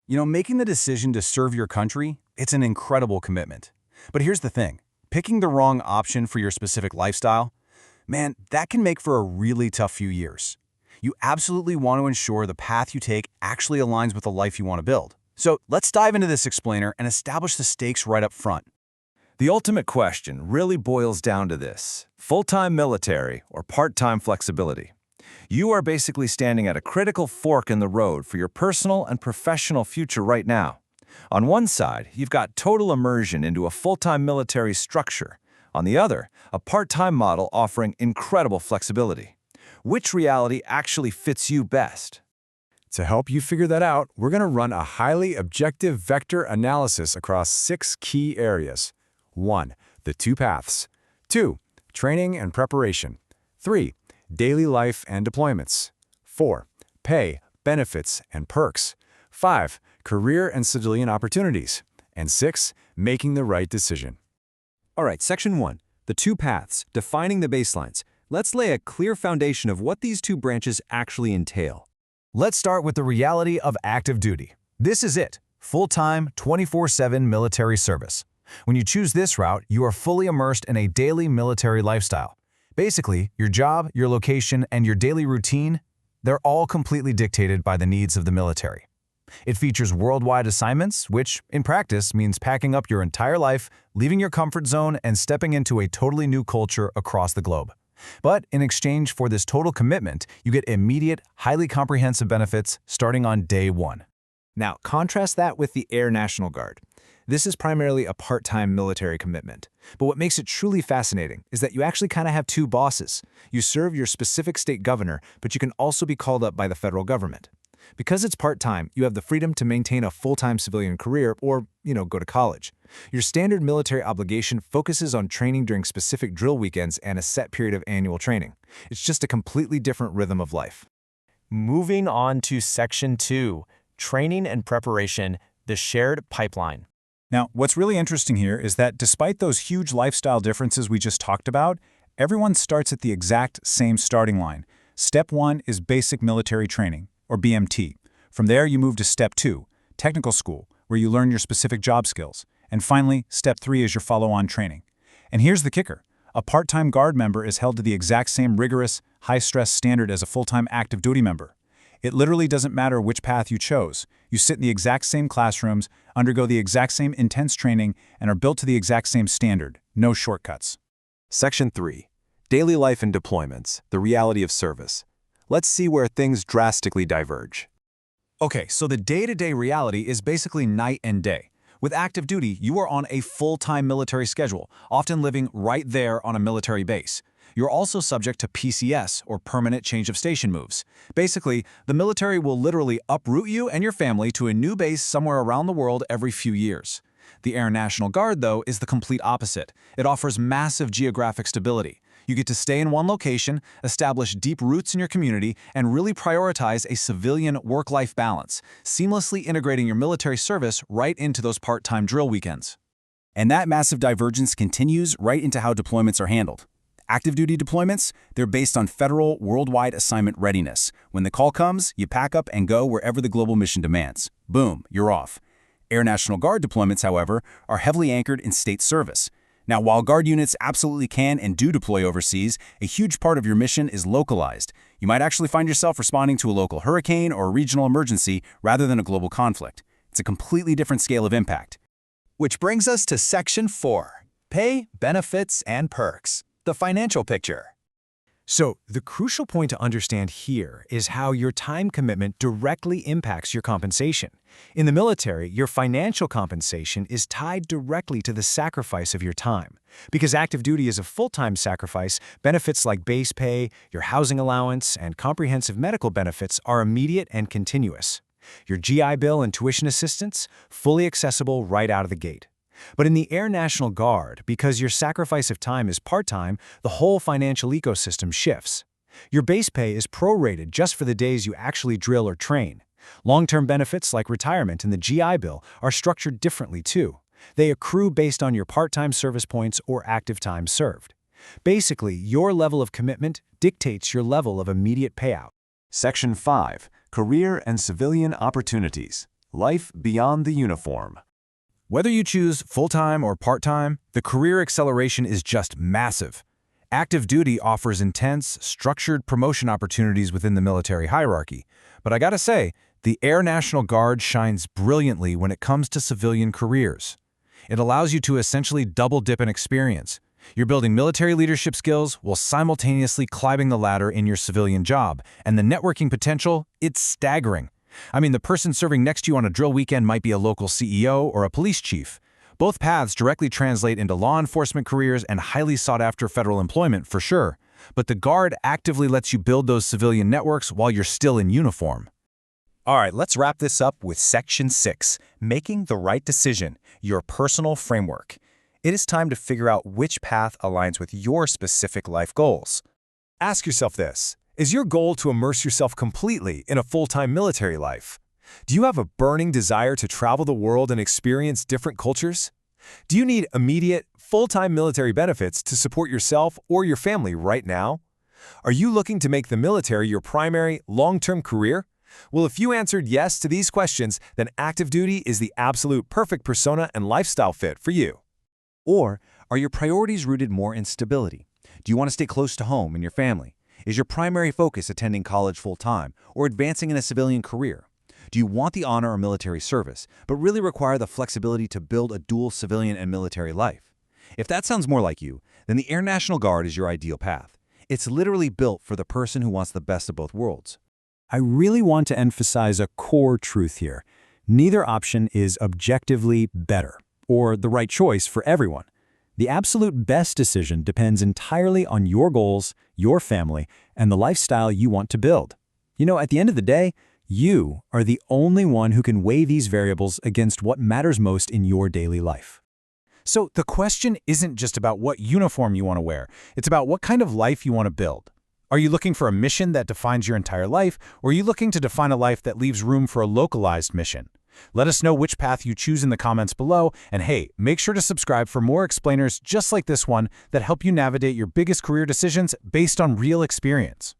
Making the decision to serve your country, it's an incredible commitment. But here's the thing, picking the wrong option for your specific lifestyle, man, that can make for a really tough few years. You absolutely want to ensure the path you take actually aligns with the life you want to build. So let's dive into this explainer and establish the stakes right up front. The ultimate question really boils down to this: full-time military or part-time flexibility. You are basically standing at a critical fork in the road for your personal and professional future right now. On one side, you've got total immersion into a full-time military structure. On the other, a part-time model offering incredible flexibility. Which reality actually fits you best? To help you figure that out, we're going to run a highly objective vector analysis across 6 key areas. 1. The 2 paths. 2. Training and preparation. 3. Daily life and deployments. 4. Pay, benefits, and perks. 5. Career and civilian opportunities. And 6. Making the right decision. All right, Section 1. The 2 paths, defining the baselines. Let's lay a clear foundation of what these 2 branches actually entail. Let's start with the reality of active duty. This is it, full-time, 24/7 military service. When you choose this route, you are fully immersed in a daily military lifestyle. Basically, your job, your location, and your daily routine, they're all completely dictated by the needs of the military. It features worldwide assignments, which, in practice, means packing up your entire life, leaving your comfort zone, and stepping into a totally new culture across the globe. But in exchange for this total commitment, you get immediate, highly comprehensive benefits starting on day 1. Now, contrast that with the Air National Guard. This is primarily a part-time military commitment. But what makes it truly fascinating is that you actually kind of have 2 bosses. You serve your specific state governor, but you can also be called up by the federal government. Because it's part-time, you have the freedom to maintain a full-time civilian career or, go to college. Your standard military obligation focuses on training during specific drill weekends and a set period of annual training. It's just a completely different rhythm of life. Moving on to Section 2, Training and Preparation, the Shared Pipeline. Now, what's really interesting here is that despite those huge lifestyle differences we just talked about, everyone starts at the exact same starting line. Step 1 is basic military training, or BMT. From there, you move to Step 2, technical school, where you learn your specific job skills. And finally, Step 3 is your follow-on training. And here's the kicker. A part-time Guard member is held to the exact same rigorous, high-stress standard as a full-time active duty member. It literally doesn't matter which path you chose. You sit in the exact same classrooms, undergo the exact same intense training, and are built to the exact same standard. No shortcuts. Section 3. Daily life and deployments, the reality of service. Let's see where things drastically diverge. Okay, so the day-to-day reality is basically night and day. With active duty, you are on a full-time military schedule, often living right there on a military base. You're also subject to PCS, or permanent change of station moves. Basically, the military will literally uproot you and your family to a new base somewhere around the world every few years. The Air National Guard, though, is the complete opposite. It offers massive geographic stability. You get to stay in one location, establish deep roots in your community, and really prioritize a civilian work-life balance, seamlessly integrating your military service right into those part-time drill weekends. And that massive divergence continues right into how deployments are handled. Active duty deployments, they're based on federal worldwide assignment readiness. When the call comes, you pack up and go wherever the global mission demands. Boom, you're off. Air National Guard deployments, however, are heavily anchored in state service. Now, while Guard units absolutely can and do deploy overseas, a huge part of your mission is localized. You might actually find yourself responding to a local hurricane or a regional emergency rather than a global conflict. It's a completely different scale of impact. Which brings us to Section 4, Pay, Benefits, and Perks. The financial picture. So, the crucial point to understand here is how your time commitment directly impacts your compensation. In the military, your financial compensation is tied directly to the sacrifice of your time. Because active duty is a full-time sacrifice, benefits like base pay, your housing allowance, and comprehensive medical benefits are immediate and continuous. Your GI Bill and tuition assistance, fully accessible right out of the gate. But in the Air National Guard, because your sacrifice of time is part-time, the whole financial ecosystem shifts. Your base pay is prorated just for the days you actually drill or train. Long-term benefits like retirement and the GI Bill are structured differently too. They accrue based on your part-time service points or active time served. Basically, your level of commitment dictates your level of immediate payout. Section 5. Career and Civilian Opportunities. Life beyond the uniform. Whether you choose full-time or part-time, the career acceleration is just massive. Active duty offers intense, structured promotion opportunities within the military hierarchy. But I gotta say, the Air National Guard shines brilliantly when it comes to civilian careers. It allows you to essentially double-dip in experience. You're building military leadership skills while simultaneously climbing the ladder in your civilian job, and the networking potential, it's staggering. I mean, the person serving next to you on a drill weekend might be a local CEO or a police chief. Both paths directly translate into law enforcement careers and highly sought-after federal employment, for sure. But the Guard actively lets you build those civilian networks while you're still in uniform. All right, let's wrap this up with Section 6, Making the Right Decision, Your Personal Framework. It is time to figure out which path aligns with your specific life goals. Ask yourself this. Is your goal to immerse yourself completely in a full-time military life? Do you have a burning desire to travel the world and experience different cultures? Do you need immediate, full-time military benefits to support yourself or your family right now? Are you looking to make the military your primary, long-term career? Well, if you answered yes to these questions, then active duty is the absolute perfect persona and lifestyle fit for you. Or are your priorities rooted more in stability? Do you want to stay close to home and your family? Is your primary focus attending college full-time or advancing in a civilian career? Do you want the honor or military service, but really require the flexibility to build a dual civilian and military life? If that sounds more like you, then the Air National Guard is your ideal path. It's literally built for the person who wants the best of both worlds. I really want to emphasize a core truth here. Neither option is objectively better or the right choice for everyone. The absolute best decision depends entirely on your goals, your family, and the lifestyle you want to build. You know, at the end of the day, you are the only one who can weigh these variables against what matters most in your daily life. So the question isn't just about what uniform you want to wear. It's about what kind of life you want to build. Are you looking for a mission that defines your entire life, or are you looking to define a life that leaves room for a localized mission? Let us know which path you choose in the comments below, and hey, make sure to subscribe for more explainers just like this one that help you navigate your biggest career decisions based on real experience.